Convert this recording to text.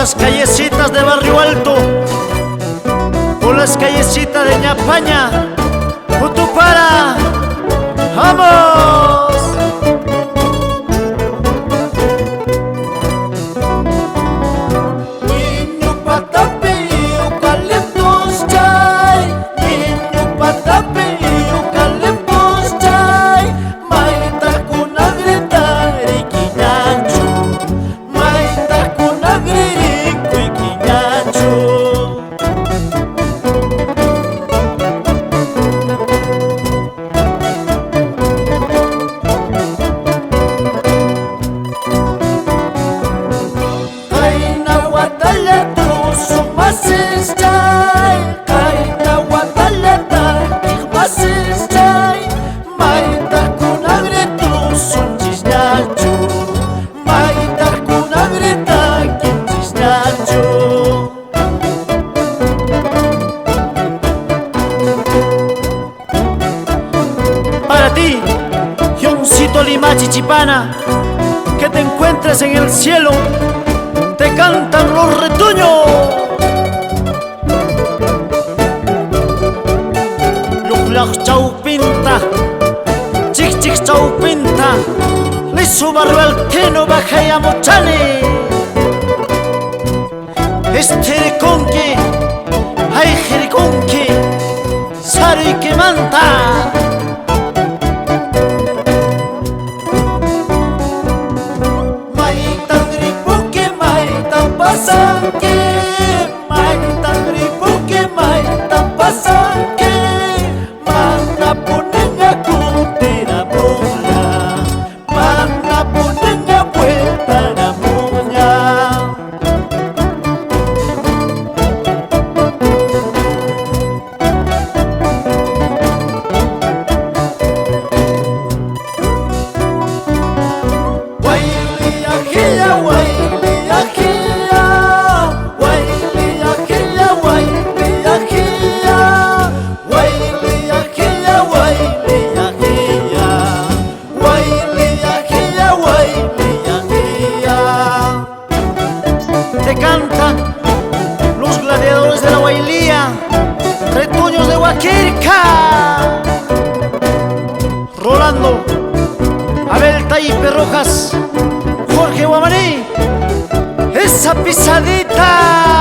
Las callecitas de Barrio Alto, por las callecitas de Ñapaña, Utupara, ¡vamos! Niño patape, eucaliptus chay, niño patape, eucaliptus chay, maita con agreta, riquiñancho, maita con agreta. Para ti, Yoncito Lima Chichipana, que te encuentres en el cielo, te cantan los retoños. Yuclaj chaupinta, chic chic chaupinta, lisu barrio alteno bajaya mochane. Estericonque, ay jericonque, sari que manta. Pasanque, maita ripuque, maita pasanque, manda ponenga cutera moña, manda ponenga vuelta la moña. Guayli ajilla, guayli ajilla. Te cantan los gladiadores de la Huaylía, retoños de Huaquirca, Rolando, Abel Taipe Rojas, Jorge Guamaní, esa pisadita.